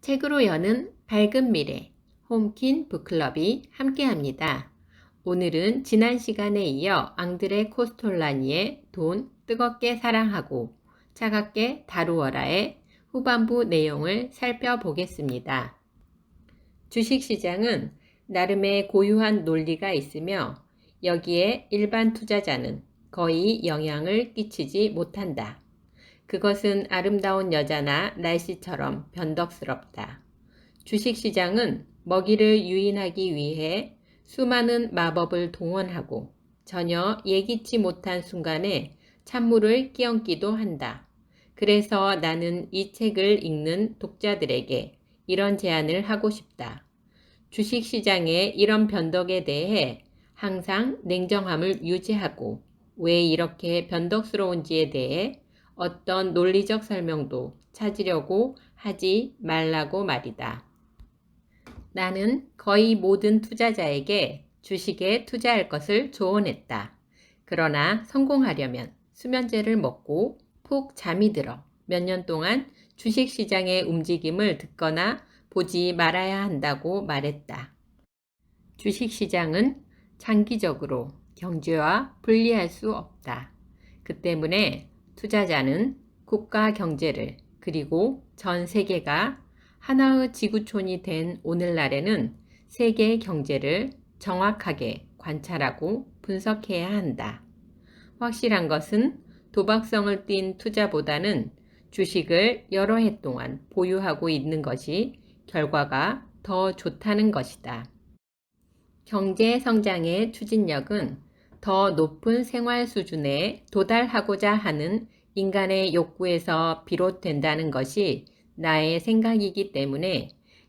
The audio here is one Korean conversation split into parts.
책으로 여는 밝은 미래, 홈킨 북클럽이 함께합니다. 오늘은 지난 시간에 이어 앙드레 코스톨라니의 돈 뜨겁게 사랑하고 차갑게 다루어라의 후반부 내용을 살펴보겠습니다. 주식시장은 나름의 고유한 논리가 있으며 여기에 일반 투자자는 거의 영향을 끼치지 못한다. 그것은 아름다운 여자나 날씨처럼 변덕스럽다. 주식시장은 먹이를 유인하기 위해 수많은 마법을 동원하고 전혀 예기치 못한 순간에 찬물을 끼얹기도 한다. 그래서 나는 이 책을 읽는 독자들에게 이런 제안을 하고 싶다. 주식시장의 이런 변덕에 대해 항상 냉정함을 유지하고 왜 이렇게 변덕스러운지에 대해 어떤 논리적 설명도 찾으려고 하지 말라고 말이다. 나는 거의 모든 투자자에게 주식에 투자할 것을 조언했다. 그러나 성공하려면 수면제를 먹고 푹 잠이 들어 몇 년 동안 주식시장의 움직임을 듣거나 보지 말아야 한다고 말했다. 주식시장은 장기적으로 경제와 분리할 수 없다. 그 때문에 투자자는 국가 경제를 그리고 전 세계가 하나의 지구촌이 된 오늘날에는 세계 경제를 정확하게 관찰하고 분석해야 한다. 확실한 것은 도박성을 띤 투자보다는 주식을 여러 해 동안 보유하고 있는 것이 결과가 더 좋다는 것이다. 경제 성장의 추진력은 더 높은 생활 수준에 도달하고자 하는 인간의 욕구에서 비롯된다는 것이 나의 생각이기 때문에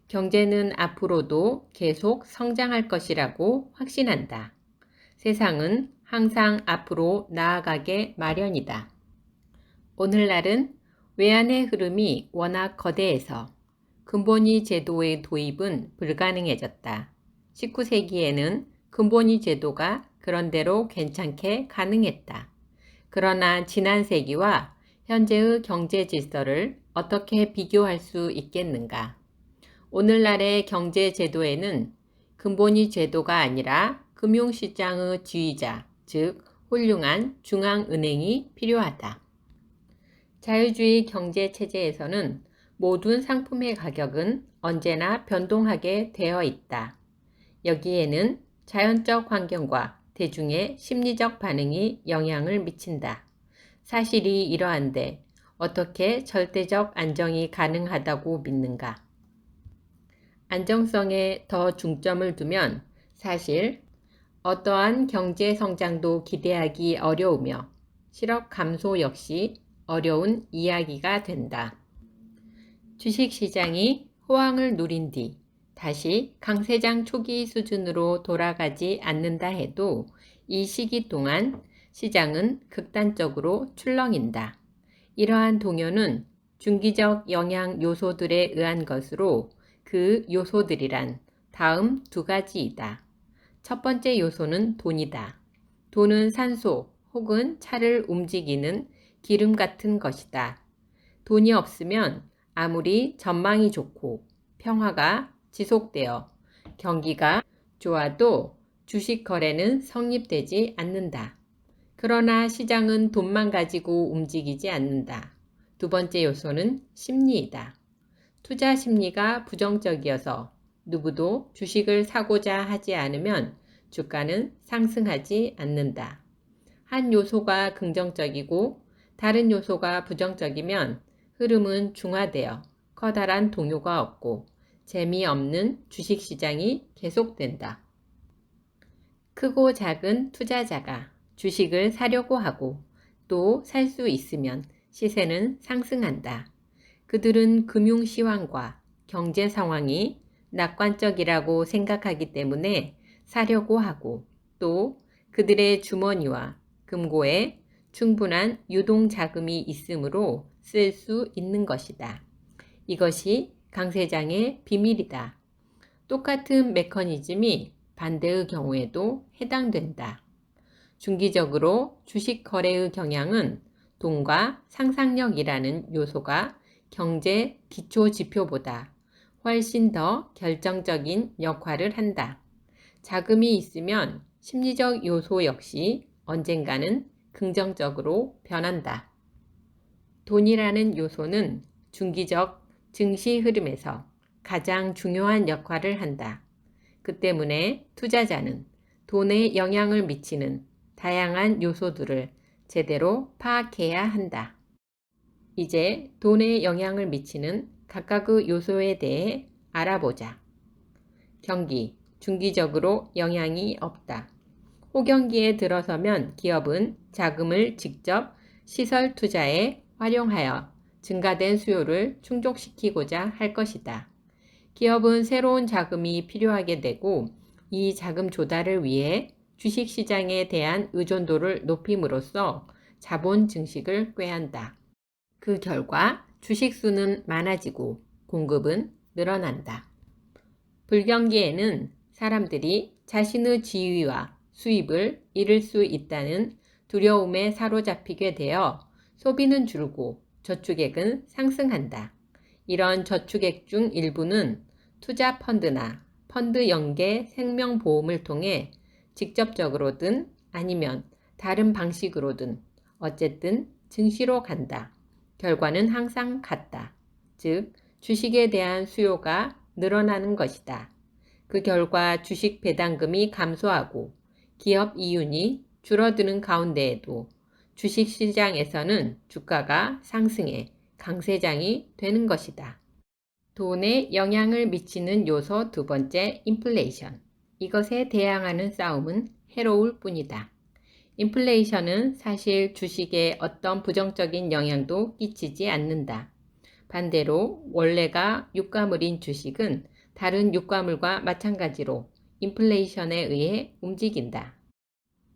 경제는 앞으로도 계속 성장할 것이라고 확신한다. 세상은 항상 앞으로 나아가게 마련이다. 오늘날은 외환의 흐름이 워낙 거대해서 금본위 제도의 도입은 불가능해졌다. 19세기에는 금본위 제도가 그런대로 괜찮게 가능했다. 그러나 지난 세기와 현재의 경제 질서를 어떻게 비교할 수 있겠는가? 오늘날의 경제 제도에는 금본위 제도가 아니라 금융시장의 지휘자, 즉 훌륭한 중앙은행이 필요하다. 자유주의 경제 체제에서는 모든 상품의 가격은 언제나 변동하게 되어 있다. 여기에는 자연적 환경과 대중의 심리적 반응이 영향을 미친다. 사실이 이러한데 어떻게 절대적 안정이 가능하다고 믿는가? 안정성에 더 중점을 두면 사실 어떠한 경제 성장도 기대하기 어려우며 실업 감소 역시 어려운 이야기가 된다. 주식시장이 호황을 누린 뒤 다시 강세장 초기 수준으로 돌아가지 않는다 해도 이 시기 동안 시장은 극단적으로 출렁인다. 이러한 동요는 중기적 영향 요소들에 의한 것으로 그 요소들이란 다음 두 가지이다. 첫 번째 요소는 돈이다. 돈은 산소 혹은 차를 움직이는 기름 같은 것이다. 돈이 없으면 아무리 전망이 좋고 평화가 지속되어 경기가 좋아도 주식 거래는 성립되지 않는다. 그러나 시장은 돈만 가지고 움직이지 않는다. 두 번째 요소는 심리이다. 투자 심리가 부정적이어서 누구도 주식을 사고자 하지 않으면 주가는 상승하지 않는다. 한 요소가 긍정적이고 다른 요소가 부정적이면 흐름은 중화되어 커다란 동요가 없고 재미없는 주식시장이 계속된다. 크고 작은 투자자가 주식을 사려고 하고 또 살 수 있으면 시세는 상승한다. 그들은 금융 시황과 경제 상황이 낙관적이라고 생각하기 때문에 사려고 하고 또 그들의 주머니와 금고에 충분한 유동 자금이 있으므로 쓸 수 있는 것이다. 이것이 강세장의 비밀이다. 똑같은 메커니즘이 반대의 경우에도 해당된다. 중기적으로 주식 거래의 경향은 돈과 상상력이라는 요소가 경제 기초 지표보다 훨씬 더 결정적인 역할을 한다. 자금이 있으면 심리적 요소 역시 언젠가는 긍정적으로 변한다. 돈이라는 요소는 중기적 증시 흐름에서 가장 중요한 역할을 한다. 그 때문에 투자자는 돈에 영향을 미치는 다양한 요소들을 제대로 파악해야 한다. 이제 돈에 영향을 미치는 각각의 요소에 대해 알아보자. 경기, 중기적으로 영향이 없다. 호경기에 들어서면 기업은 자금을 직접 시설 투자에 활용하여 증가된 수요를 충족시키고자 할 것이다. 기업은 새로운 자금이 필요하게 되고 이 자금 조달을 위해 주식시장에 대한 의존도를 높임으로써 자본 증식을 꾀한다. 그 결과 주식 수는 많아지고 공급은 늘어난다. 불경기에는 사람들이 자신의 지위와 수입을 잃을 수 있다는 두려움에 사로잡히게 되어 소비는 줄고 저축액은 상승한다. 이런 저축액 중 일부는 투자 펀드나 펀드 연계 생명보험을 통해 직접적으로든 아니면 다른 방식으로든 어쨌든 증시로 간다. 결과는 항상 같다. 즉, 주식에 대한 수요가 늘어나는 것이다. 그 결과 주식 배당금이 감소하고 기업 이윤이 줄어드는 가운데에도 주식시장에서는 주가가 상승해 강세장이 되는 것이다. 돈에 영향을 미치는 요소 두 번째, 인플레이션. 이것에 대항하는 싸움은 해로울 뿐이다. 인플레이션은 사실 주식에 어떤 부정적인 영향도 끼치지 않는다. 반대로 원래가 유가물인 주식은 다른 유가물과 마찬가지로 인플레이션에 의해 움직인다.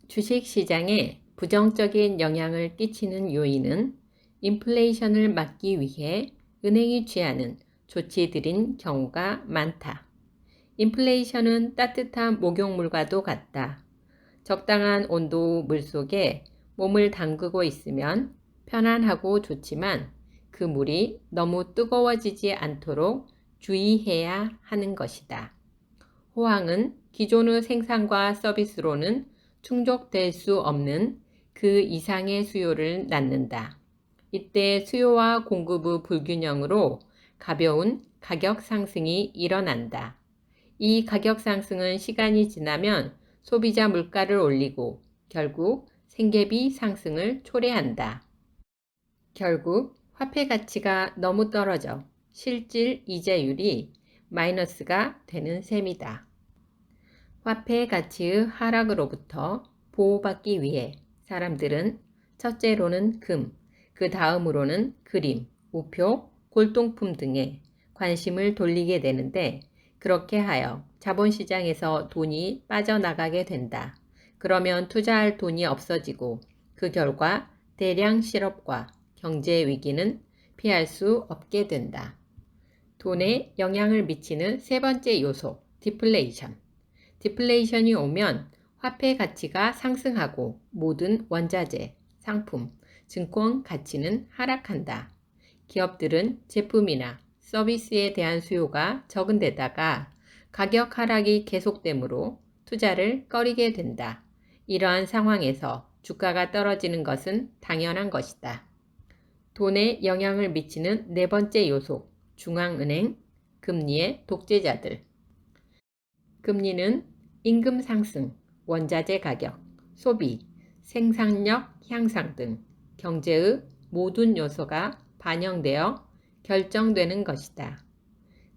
주식시장에 부정적인 영향을 끼치는 요인은 인플레이션을 막기 위해 은행이 취하는 조치들인 경우가 많다. 인플레이션은 따뜻한 목욕물과도 같다. 적당한 온도 물속에 몸을 담그고 있으면 편안하고 좋지만 그 물이 너무 뜨거워지지 않도록 주의해야 하는 것이다. 호황은 기존의 생산과 서비스로는 충족될 수 없는 그 이상의 수요를 낳는다. 이때 수요와 공급의 불균형으로 가벼운 가격 상승이 일어난다. 이 가격 상승은 시간이 지나면 소비자 물가를 올리고 결국 생계비 상승을 초래한다. 결국 화폐 가치가 너무 떨어져 실질 이자율이 마이너스가 되는 셈이다. 화폐 가치의 하락으로부터 보호받기 위해 사람들은 첫째로는 금, 그 다음으로는 그림, 우표, 골동품 등에 관심을 돌리게 되는데 그렇게 하여 자본시장에서 돈이 빠져나가게 된다. 그러면 투자할 돈이 없어지고 그 결과 대량 실업과 경제 위기는 피할 수 없게 된다. 돈에 영향을 미치는 세 번째 요소, 디플레이션. 디플레이션이 오면 화폐 가치가 상승하고 모든 원자재, 상품, 증권 가치는 하락한다. 기업들은 제품이나 서비스에 대한 수요가 적은 데다가 가격 하락이 계속되므로 투자를 꺼리게 된다. 이러한 상황에서 주가가 떨어지는 것은 당연한 것이다. 돈에 영향을 미치는 네 번째 요소, 중앙은행, 금리의 독재자들. 금리는 임금 상승, 원자재 가격, 소비, 생산력 향상 등 경제의 모든 요소가 반영되어 결정되는 것이다.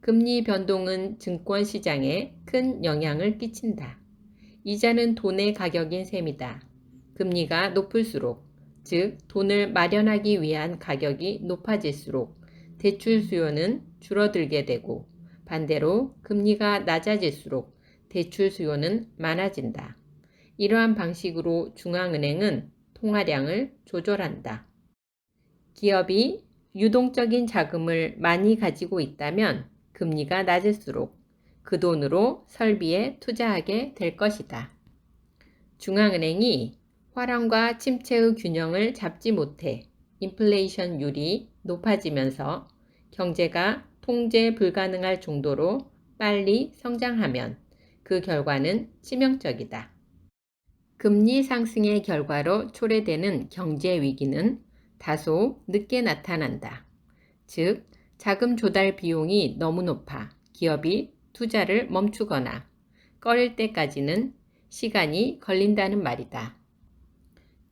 금리 변동은 증권 시장에 큰 영향을 끼친다. 이자는 돈의 가격인 셈이다. 금리가 높을수록, 즉 돈을 마련하기 위한 가격이 높아질수록 대출 수요는 줄어들게 되고 반대로 금리가 낮아질수록 대출 수요는 많아진다. 이러한 방식으로 중앙은행은 통화량을 조절한다. 기업이 유동적인 자금을 많이 가지고 있다면 금리가 낮을수록 그 돈으로 설비에 투자하게 될 것이다. 중앙은행이 화랑과 침체의 균형을 잡지 못해 인플레이션율이 높아지면서 경제가 통제 불가능할 정도로 빨리 성장하면 그 결과는 치명적이다. 금리 상승의 결과로 초래되는 경제 위기는 다소 늦게 나타난다. 즉, 자금 조달 비용이 너무 높아 기업이 투자를 멈추거나 꺼릴 때까지는 시간이 걸린다는 말이다.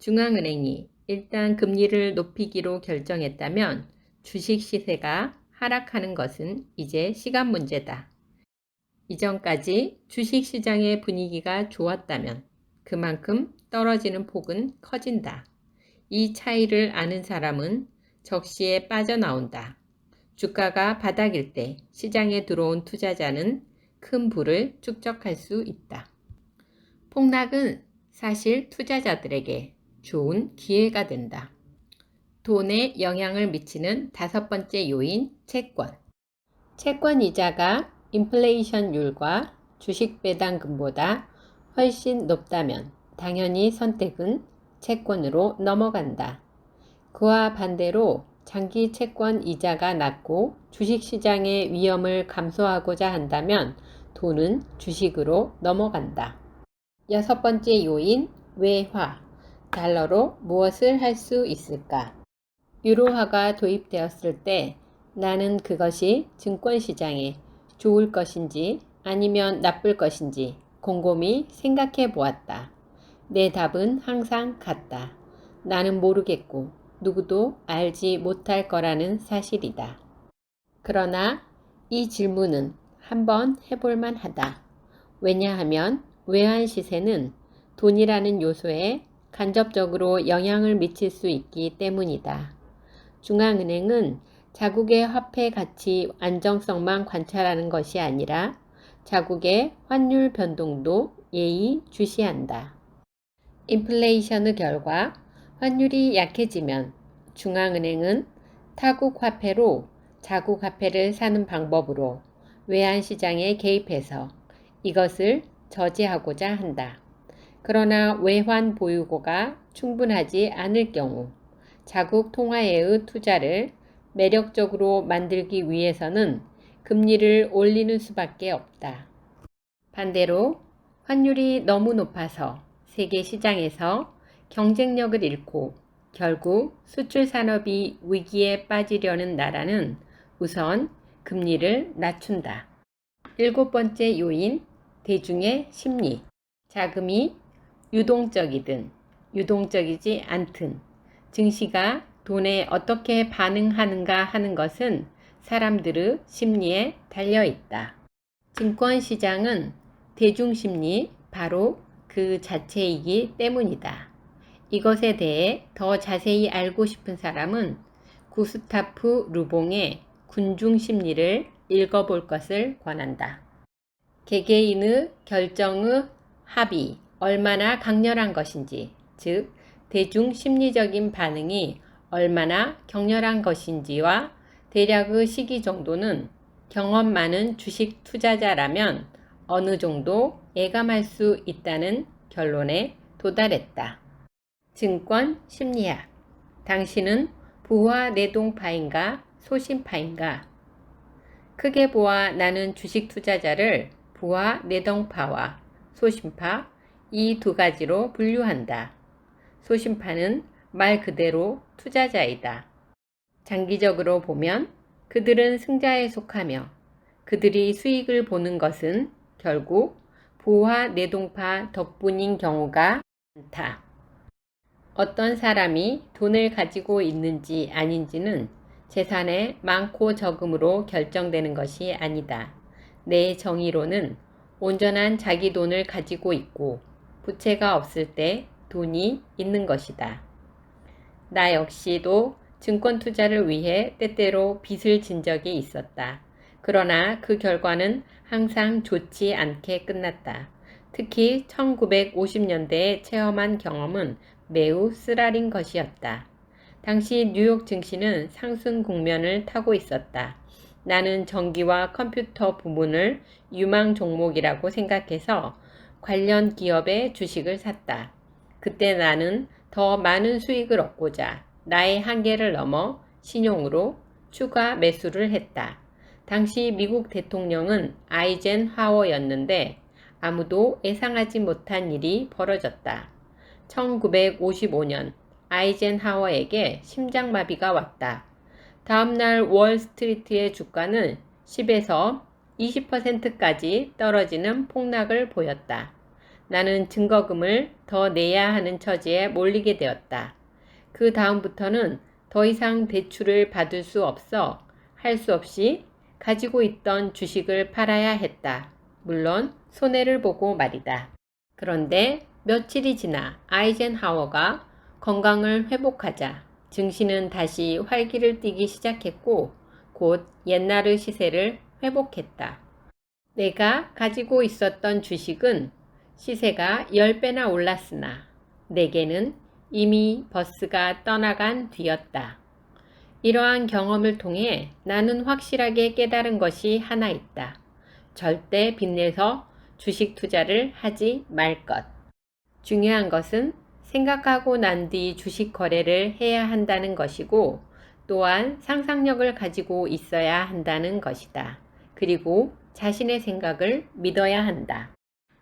중앙은행이 일단 금리를 높이기로 결정했다면 주식 시세가 하락하는 것은 이제 시간 문제다. 이전까지 주식 시장의 분위기가 좋았다면 그만큼 떨어지는 폭은 커진다. 이 차이를 아는 사람은 적시에 빠져나온다. 주가가 바닥일 때 시장에 들어온 투자자는 큰 부를 축적할 수 있다. 폭락은 사실 투자자들에게 좋은 기회가 된다. 돈에 영향을 미치는 다섯 번째 요인, 채권. 채권 이자가 인플레이션율과 주식 배당금보다 훨씬 높다면 당연히 선택은 채권으로 넘어간다. 그와 반대로 장기 채권 이자가 낮고 주식시장의 위험을 감소하고자 한다면 돈은 주식으로 넘어간다. 여섯 번째 요인, 외화. 달러로 무엇을 할 수 있을까? 유로화가 도입되었을 때 나는 그것이 증권시장에 좋을 것인지 아니면 나쁠 것인지 곰곰이 생각해 보았다. 내 답은 항상 같다. 나는 모르겠고 누구도 알지 못할 거라는 사실이다. 그러나 이 질문은 한번 해볼만 하다. 왜냐하면 외환 시세는 돈이라는 요소에 간접적으로 영향을 미칠 수 있기 때문이다. 중앙은행은 자국의 화폐 가치 안정성만 관찰하는 것이 아니라 자국의 환율 변동도 예의주시한다. 인플레이션의 결과 환율이 약해지면 중앙은행은 타국 화폐로 자국 화폐를 사는 방법으로 외환 시장에 개입해서 이것을 저지하고자 한다. 그러나 외환 보유고가 충분하지 않을 경우 자국 통화에의 투자를 매력적으로 만들기 위해서는 금리를 올리는 수밖에 없다. 반대로 환율이 너무 높아서 세계 시장에서 경쟁력을 잃고 결국 수출 산업이 위기에 빠지려는 나라는 우선 금리를 낮춘다. 일곱 번째 요인, 대중의 심리. 자금이 유동적이든 유동적이지 않든 증시가 돈에 어떻게 반응하는가 하는 것은 사람들의 심리에 달려 있다. 증권시장은 대중심리 바로 그 자체이기 때문이다. 이것에 대해 더 자세히 알고 싶은 사람은 구스타프 르봉의 군중심리를 읽어볼 것을 권한다. 개개인의 결정의 합이 얼마나 강렬한 것인지, 즉 대중심리적인 반응이 얼마나 격렬한 것인지와 대략의 시기 정도는 경험 많은 주식 투자자라면 어느 정도 예감할 수 있다는 결론에 도달했다. 증권 심리학. 당신은 부와 내동파인가 소신파인가? 크게 보아 나는 주식 투자자를 부와 내동파와 소신파 이 두 가지로 분류한다. 소신파는 말 그대로 투자자이다. 장기적으로 보면 그들은 승자에 속하며 그들이 수익을 보는 것은 결국 부와 내동파 덕분인 경우가 많다. 어떤 사람이 돈을 가지고 있는지 아닌지는 재산의 많고 적음으로 결정되는 것이 아니다. 내 정의로는 온전한 자기 돈을 가지고 있고 부채가 없을 때 돈이 있는 것이다. 나 역시도 증권 투자를 위해 때때로 빚을 진 적이 있었다. 그러나 그 결과는 항상 좋지 않게 끝났다. 특히 1950년대에 체험한 경험은 매우 쓰라린 것이었다. 당시 뉴욕 증시는 상승 국면을 타고 있었다. 나는 전기와 컴퓨터 부문을 유망 종목이라고 생각해서 관련 기업의 주식을 샀다. 그때 나는 더 많은 수익을 얻고자 나의 한계를 넘어 신용으로 추가 매수를 했다. 당시 미국 대통령은 아이젠하워였는데 아무도 예상하지 못한 일이 벌어졌다. 1955년 아이젠하워에게 심장마비가 왔다. 다음날 월스트리트의 주가는 10에서 20%까지 떨어지는 폭락을 보였다. 나는 증거금을 더 내야 하는 처지에 몰리게 되었다. 그 다음부터는 더 이상 대출을 받을 수 없어 할 수 없이 가지고 있던 주식을 팔아야 했다. 물론 손해를 보고 말이다. 그런데 며칠이 지나 아이젠하워가 건강을 회복하자 증시는 다시 활기를 띠기 시작했고 곧 옛날의 시세를 회복했다. 내가 가지고 있었던 주식은 시세가 10배나 올랐으나 내게는 이미 버스가 떠나간 뒤였다. 이러한 경험을 통해 나는 확실하게 깨달은 것이 하나 있다. 절대 빚내서 주식 투자를 하지 말 것. 중요한 것은 생각하고 난 뒤 주식 거래를 해야 한다는 것이고 또한 상상력을 가지고 있어야 한다는 것이다. 그리고 자신의 생각을 믿어야 한다.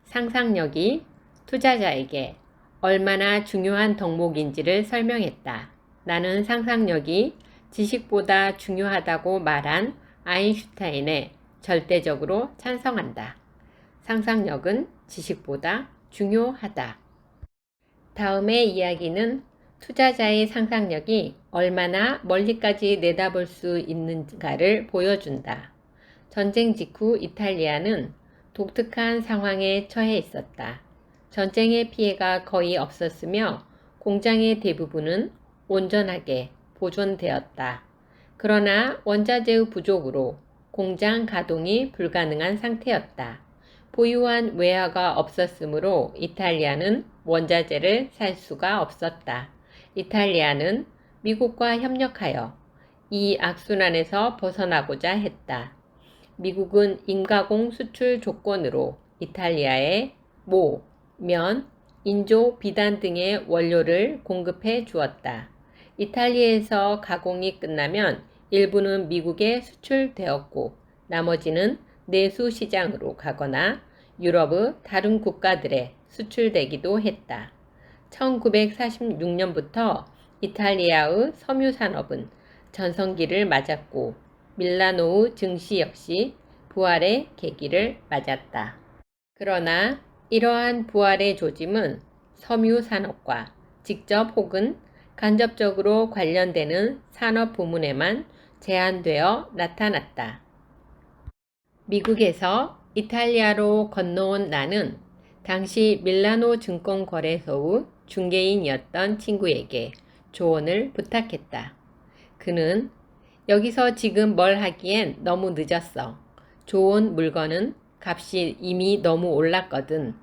상상력이 투자자에게 얼마나 중요한 덕목인지를 설명했다. 나는 상상력이 지식보다 중요하다고 말한 아인슈타인에 절대적으로 찬성한다. 상상력은 지식보다 중요하다. 다음의 이야기는 투자자의 상상력이 얼마나 멀리까지 내다볼 수 있는가를 보여준다. 전쟁 직후 이탈리아는 독특한 상황에 처해 있었다. 전쟁의 피해가 거의 없었으며 공장의 대부분은 온전하게 보존되었다. 그러나 원자재의 부족으로 공장 가동이 불가능한 상태였다. 보유한 외화가 없었으므로 이탈리아는 원자재를 살 수가 없었다. 이탈리아는 미국과 협력하여 이 악순환에서 벗어나고자 했다. 미국은 인가공 수출 조건으로 이탈리아에 모, 면, 인조, 비단 등의 원료를 공급해 주었다. 이탈리아에서 가공이 끝나면 일부는 미국에 수출되었고 나머지는 내수 시장으로 가거나 유럽의 다른 국가들에 수출되기도 했다. 1946년부터 이탈리아의 섬유 산업은 전성기를 맞았고 밀라노의 증시 역시 부활의 계기를 맞았다. 그러나 이러한 부활의 조짐은 섬유 산업과 직접 혹은 간접적으로 관련되는 산업 부문에만 제한되어 나타났다. 미국에서 이탈리아로 건너온 나는 당시 밀라노 증권거래소의 중개인이었던 친구에게 조언을 부탁했다. 그는 여기서 지금 뭘 하기엔 너무 늦었어. 좋은 물건은 값이 이미 너무 올랐거든.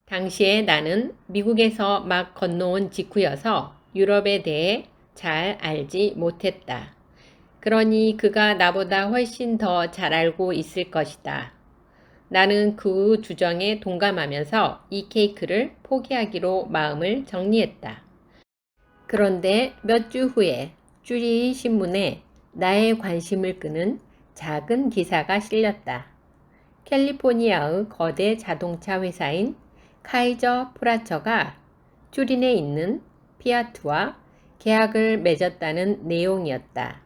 당시에 나는 미국에서 막 건너온 직후여서 유럽에 대해 잘 알지 못했다. 그러니 그가 나보다 훨씬 더 잘 알고 있을 것이다. 나는 그 주정에 동감하면서 이 케이크를 포기하기로 마음을 정리했다. 그런데 몇 주 후에 쭈리히 신문에 나의 관심을 끄는 작은 기사가 실렸다. 캘리포니아의 거대 자동차 회사인 카이저 프라처가 쭈린에 있는 피아트와 계약을 맺었다는 내용이었다.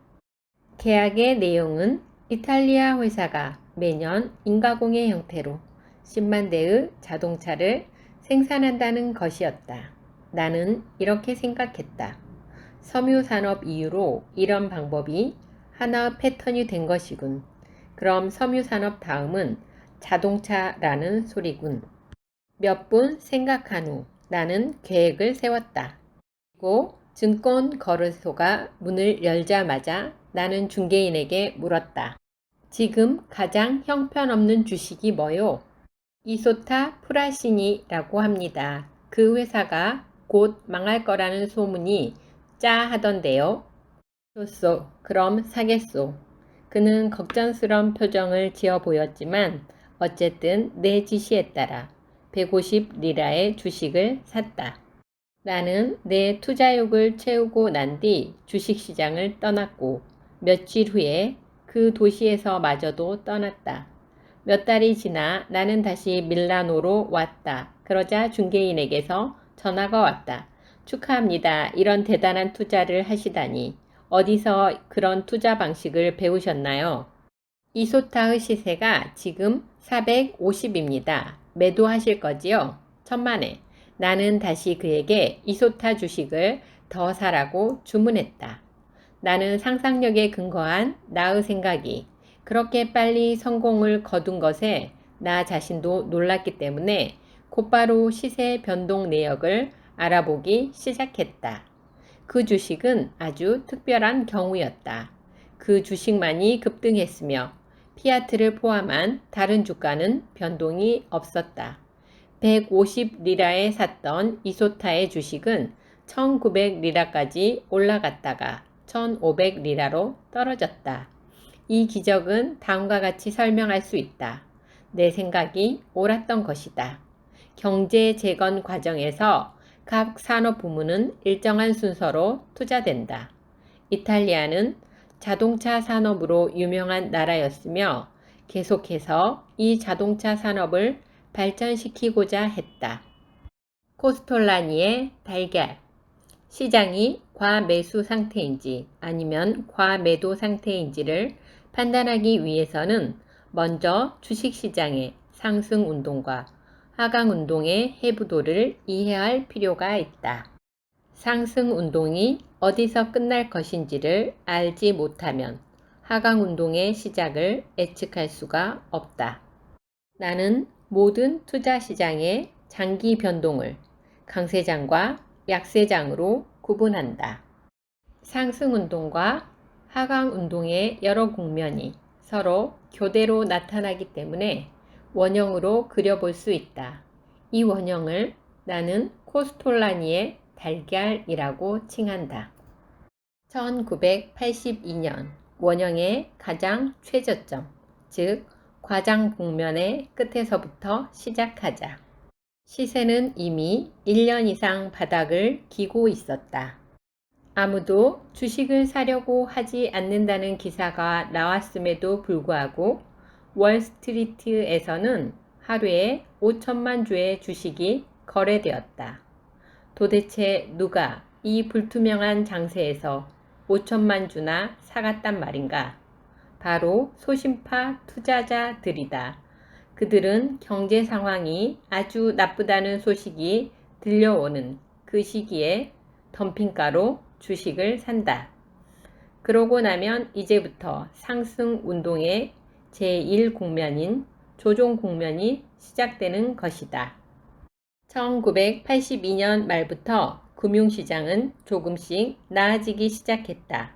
계약의 내용은 이탈리아 회사가 매년 인가공의 형태로 10만 대의 자동차를 생산한다는 것이었다. 나는 이렇게 생각했다. 섬유 산업 이후로 이런 방법이 하나의 패턴이 된 것이군. 그럼 섬유 산업 다음은 자동차라는 소리군. 몇 분 생각한 후 나는 계획을 세웠다. 그리고 증권거래소가 문을 열자마자 나는 중개인에게 물었다. 지금 가장 형편없는 주식이 뭐요? 이소타 프라시니라고 합니다. 그 회사가 곧 망할 거라는 소문이 짜하던데요. 좋소. 그럼 사겠소. 그는 걱정스러운 표정을 지어 보였지만 어쨌든 내 지시에 따라 150 리라의 주식을 샀다. 나는 내 투자욕을 채우고 난 뒤 주식시장을 떠났고 며칠 후에 그 도시에서 마저도 떠났다. 몇 달이 지나 나는 다시 밀라노로 왔다. 그러자 중개인에게서 전화가 왔다. 축하합니다. 이런 대단한 투자를 하시다니. 어디서 그런 투자 방식을 배우셨나요? 이소타의 시세가 지금 450입니다. 매도하실 거지요? 천만에. 나는 다시 그에게 이소타 주식을 더 사라고 주문했다. 나는 상상력에 근거한 나의 생각이 그렇게 빨리 성공을 거둔 것에 나 자신도 놀랐기 때문에 곧바로 시세 변동 내역을 알아보기 시작했다. 그 주식은 아주 특별한 경우였다. 그 주식만이 급등했으며 피아트를 포함한 다른 주가는 변동이 없었다. 150리라에 샀던 이소타의 주식은 1900리라까지 올라갔다가 1500리라로 떨어졌다. 이 기적은 다음과 같이 설명할 수 있다. 내 생각이 옳았던 것이다. 경제 재건 과정에서 각 산업 부문은 일정한 순서로 투자된다. 이탈리아는 자동차 산업으로 유명한 나라였으며 계속해서 이 자동차 산업을 발전시키고자 했다. 코스톨라니의 달걀. 시장이 과매수 상태인지 아니면 과매도 상태인지를 판단하기 위해서는 먼저 주식시장의 상승 운동과 하강 운동의 해부도를 이해할 필요가 있다. 상승 운동이 어디서 끝날 것인지를 알지 못하면 하강 운동의 시작을 예측할 수가 없다. 나는 모든 투자 시장의 장기 변동을 강세장과 약세장으로 구분한다. 상승 운동과 하강 운동의 여러 국면이 서로 교대로 나타나기 때문에 원형으로 그려볼 수 있다. 이 원형을 나는 코스톨라니의 달걀이라고 칭한다. 1982년 원형의 가장 최저점, 즉 과장 국면의 끝에서부터 시작하자. 시세는 이미 1년 이상 바닥을 기고 있었다. 아무도 주식을 사려고 하지 않는다는 기사가 나왔음에도 불구하고 월스트리트에서는 하루에 5천만 주의 주식이 거래되었다. 도대체 누가 이 불투명한 장세에서 5천만 주나 사갔단 말인가? 바로 소심파 투자자들이다. 그들은 경제 상황이 아주 나쁘다는 소식이 들려오는 그 시기에 덤핑가로 주식을 산다. 그러고 나면 이제부터 상승 운동의 제1 국면인 조정 국면이 시작되는 것이다. 1982년 말부터 금융시장은 조금씩 나아지기 시작했다.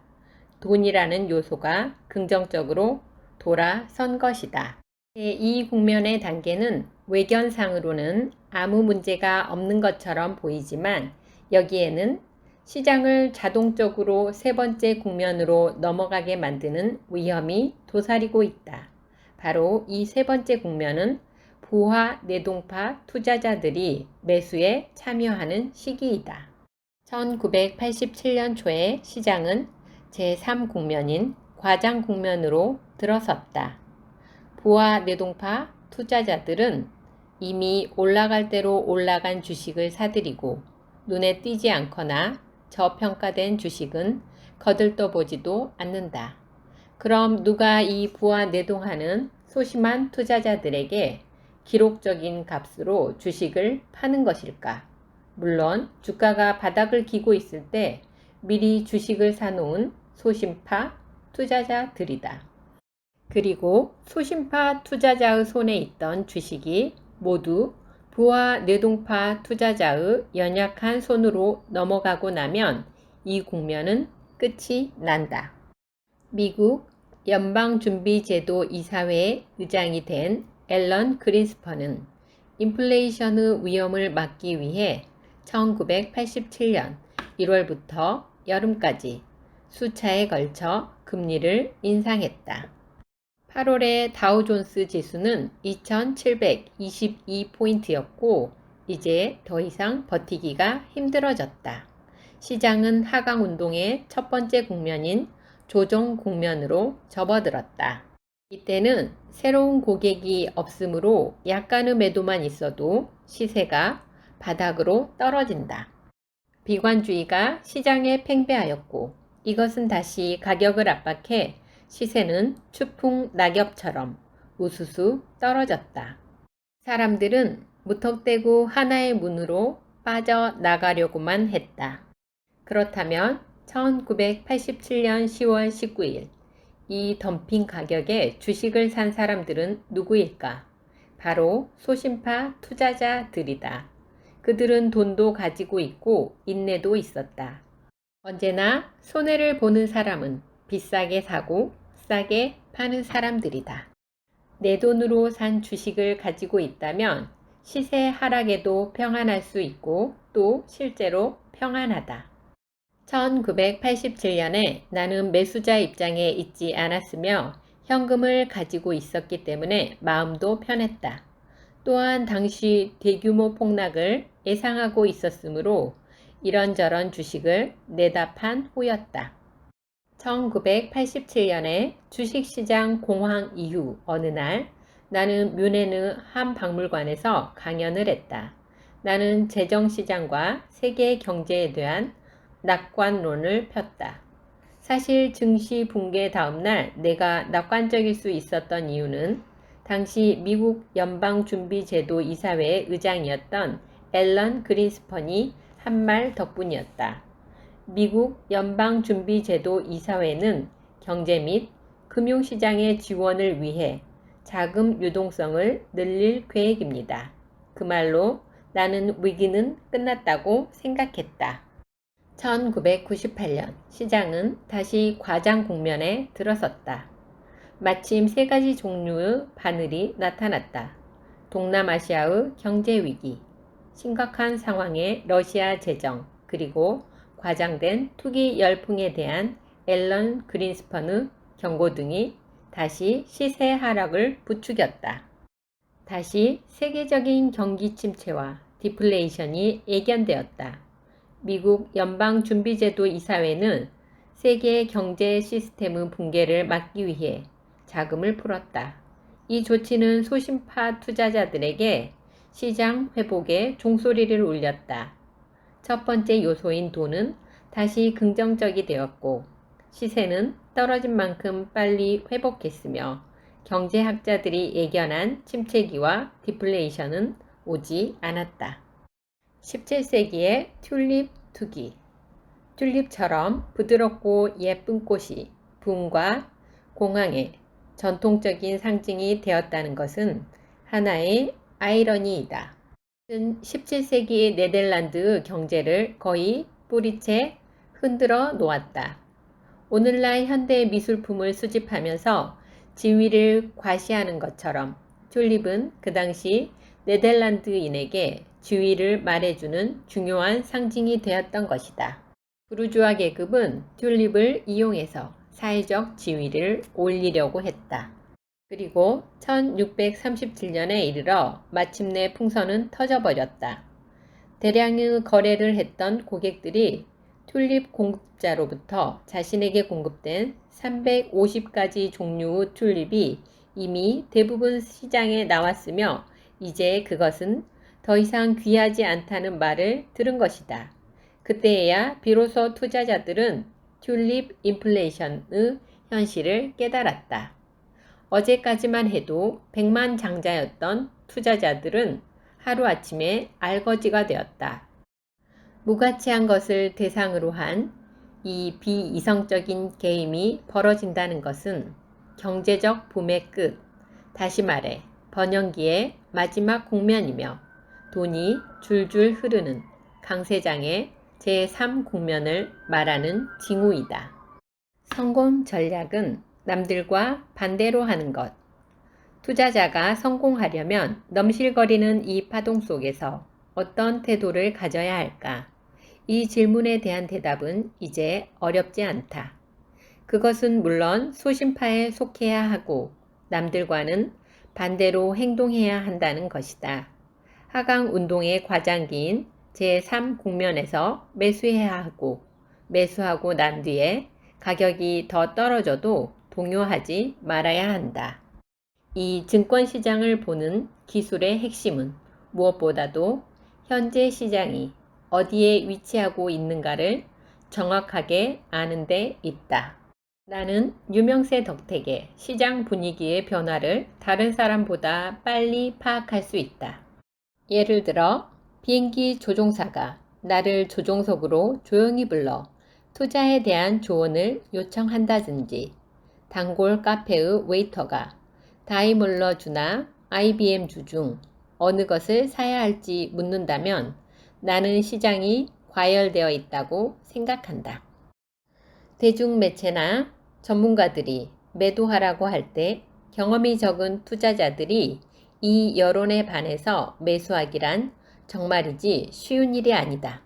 돈이라는 요소가 긍정적으로 돌아선 것이다. 제2 국면의 단계는 외견상으로는 아무 문제가 없는 것처럼 보이지만 여기에는 시장을 자동적으로 세 번째 국면으로 넘어가게 만드는 위험이 도사리고 있다. 바로 이 세 번째 국면은 부하 내동파 투자자들이 매수에 참여하는 시기이다. 1987년 초에 시장은 제3 국면인 과장 국면으로 들어섰다. 부하 내동파 투자자들은 이미 올라갈 대로 올라간 주식을 사들이고 눈에 띄지 않거나 저평가된 주식은 거들떠보지도 않는다. 그럼 누가 이 부하 내동하는 소심한 투자자들에게 기록적인 값으로 주식을 파는 것일까? 물론 주가가 바닥을 기고 있을 때 미리 주식을 사놓은 소심파 투자자들이다. 그리고 소심파 투자자의 손에 있던 주식이 모두 부하 뇌동파 투자자의 연약한 손으로 넘어가고 나면 이 국면은 끝이 난다. 미국 연방준비제도 이사회 의장이 된 앨런 그린스펀은 인플레이션의 위험을 막기 위해 1987년 1월부터 여름까지 수차에 걸쳐 금리를 인상했다. 8월에 다우존스 지수는 2722포인트였고 이제 더 이상 버티기가 힘들어졌다. 시장은 하강 운동의 첫 번째 국면인 조정 국면으로 접어들었다. 이때는 새로운 고객이 없으므로 약간의 매도만 있어도 시세가 바닥으로 떨어진다. 비관주의가 시장에 팽배하였고 이것은 다시 가격을 압박해 시세는 추풍 낙엽처럼 우수수 떨어졌다. 사람들은 무턱대고 하나의 문으로 빠져나가려고만 했다. 그렇다면 1987년 10월 19일 이 덤핑 가격에 주식을 산 사람들은 누구일까? 바로 소심파 투자자들이다. 그들은 돈도 가지고 있고 인내도 있었다. 언제나 손해를 보는 사람은 비싸게 사고 싸게 파는 사람들이다. 내 돈으로 산 주식을 가지고 있다면 시세 하락에도 평안할 수 있고 또 실제로 평안하다. 1987년에 나는 매수자 입장에 있지 않았으며 현금을 가지고 있었기 때문에 마음도 편했다. 또한 당시 대규모 폭락을 예상하고 있었으므로 이런저런 주식을 내다 판 후였다. 1987년에 주식시장 공황 이후 어느 날 나는 뮌헨의 한 박물관에서 강연을 했다. 나는 재정시장과 세계 경제에 대한 낙관론을 폈다. 사실 증시 붕괴 다음날 내가 낙관적일 수 있었던 이유는 당시 미국 연방준비제도 이사회의 의장이었던 앨런 그린스펀이 한 말 덕분이었다. 미국 연방준비제도 이사회는 경제 및 금융시장의 지원을 위해 자금 유동성을 늘릴 계획입니다. 그 말로 나는 위기는 끝났다고 생각했다. 1998년 시장은 다시 과장 국면에 들어섰다. 마침 세 가지 종류의 바늘이 나타났다. 동남아시아의 경제 위기, 심각한 상황의 러시아 재정, 그리고 과장된 투기 열풍에 대한 앨런 그린스펀의 경고 등이 다시 시세 하락을 부추겼다. 다시 세계적인 경기 침체와 디플레이션이 예견되었다. 미국 연방준비제도 이사회는 세계 경제 시스템의 붕괴를 막기 위해 자금을 풀었다. 이 조치는 소심파 투자자들에게 시장 회복에 종소리를 울렸다. 첫 번째 요소인 돈은 다시 긍정적이 되었고 시세는 떨어진 만큼 빨리 회복했으며 경제학자들이 예견한 침체기와 디플레이션은 오지 않았다. 17세기의 튤립 투기. 튤립처럼 부드럽고 예쁜 꽃이 붐과 공황의 전통적인 상징이 되었다는 것은 하나의 아이러니이다. 17세기 네덜란드의 경제를 거의 뿌리채 흔들어 놓았다. 오늘날 현대 미술품을 수집하면서 지위를 과시하는 것처럼 튤립은 그 당시 네덜란드인에게 지위를 말해주는 중요한 상징이 되었던 것이다. 부르주아 계급은 튤립을 이용해서 사회적 지위를 올리려고 했다. 그리고 1637년에 이르러 마침내 풍선은 터져버렸다. 대량의 거래를 했던 고객들이 튤립 공급자로부터 자신에게 공급된 350가지 종류의 튤립이 이미 대부분 시장에 나왔으며 이제 그것은 더 이상 귀하지 않다는 말을 들은 것이다. 그때에야 비로소 투자자들은 튤립 인플레이션의 현실을 깨달았다. 어제까지만 해도 백만장자였던 투자자들은 하루아침에 알거지가 되었다. 무가치한 것을 대상으로 한 이 비이성적인 게임이 벌어진다는 것은 경제적 붐의 끝, 다시 말해 번영기의 마지막 국면이며 돈이 줄줄 흐르는 강세장의 제3국면을 말하는 징후이다. 성공 전략은 남들과 반대로 하는 것. 투자자가 성공하려면 넘실거리는 이 파동 속에서 어떤 태도를 가져야 할까? 이 질문에 대한 대답은 이제 어렵지 않다. 그것은 물론 소심파에 속해야 하고 남들과는 반대로 행동해야 한다는 것이다. 하강 운동의 과장기인 제3국면에서 매수해야 하고 매수하고 난 뒤에 가격이 더 떨어져도 동요하지 말아야 한다. 이 증권시장을 보는 기술의 핵심은 무엇보다도 현재 시장이 어디에 위치하고 있는가를 정확하게 아는 데 있다. 나는 유명세 덕택에 시장 분위기의 변화를 다른 사람보다 빨리 파악할 수 있다. 예를 들어 비행기 조종사가 나를 조종석으로 조용히 불러 투자에 대한 조언을 요청한다든지, 단골 카페의 웨이터가 다이몰러 주나 IBM 주 중 어느 것을 사야 할지 묻는다면 나는 시장이 과열되어 있다고 생각한다. 대중매체나 전문가들이 매도하라고 할 때 경험이 적은 투자자들이 이 여론에 반해서 매수하기란 정말이지 쉬운 일이 아니다.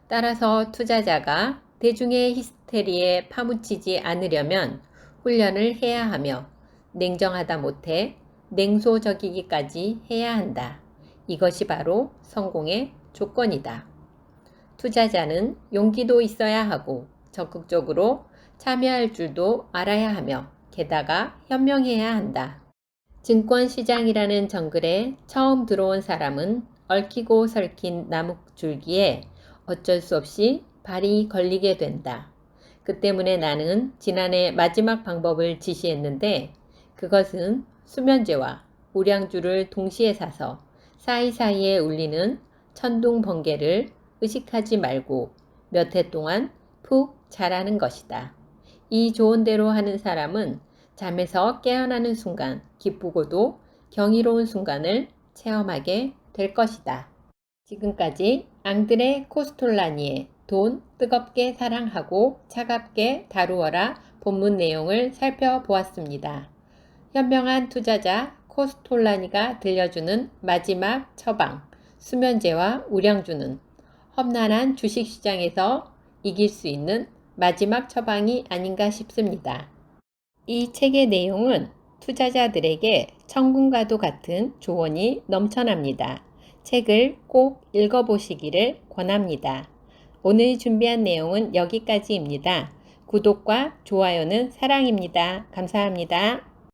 따라서 투자자가 대중의 히스테리에 파묻히지 않으려면 훈련을 해야 하며 냉정하다 못해 냉소적이기까지 해야 한다. 이것이 바로 성공의 조건이다. 투자자는 용기도 있어야 하고 적극적으로 참여할 줄도 알아야 하며 게다가 현명해야 한다. 증권시장이라는 정글에 처음 들어온 사람은 얽히고 설킨 나뭇줄기에 어쩔 수 없이 발이 걸리게 된다. 그 때문에 나는 지난해 마지막 방법을 지시했는데 그것은 수면제와 우량주를 동시에 사서 사이사이에 울리는 천둥 번개를 의식하지 말고 몇 해 동안 푹 자라는 것이다. 이 좋은 대로 하는 사람은 잠에서 깨어나는 순간 기쁘고도 경이로운 순간을 체험하게 될 것이다. 지금까지 앙드레 코스톨라니의 돈 뜨겁게 사랑하고 차갑게 다루어라 본문 내용을 살펴보았습니다. 현명한 투자자 코스톨라니가 들려주는 마지막 처방, 수면제와 우량주는 험난한 주식시장에서 이길 수 있는 마지막 처방이 아닌가 싶습니다. 이 책의 내용은 투자자들에게 천군과도 같은 조언이 넘쳐납니다. 책을 꼭 읽어보시기를 권합니다. 오늘 준비한 내용은 여기까지입니다. 구독과 좋아요는 사랑입니다. 감사합니다.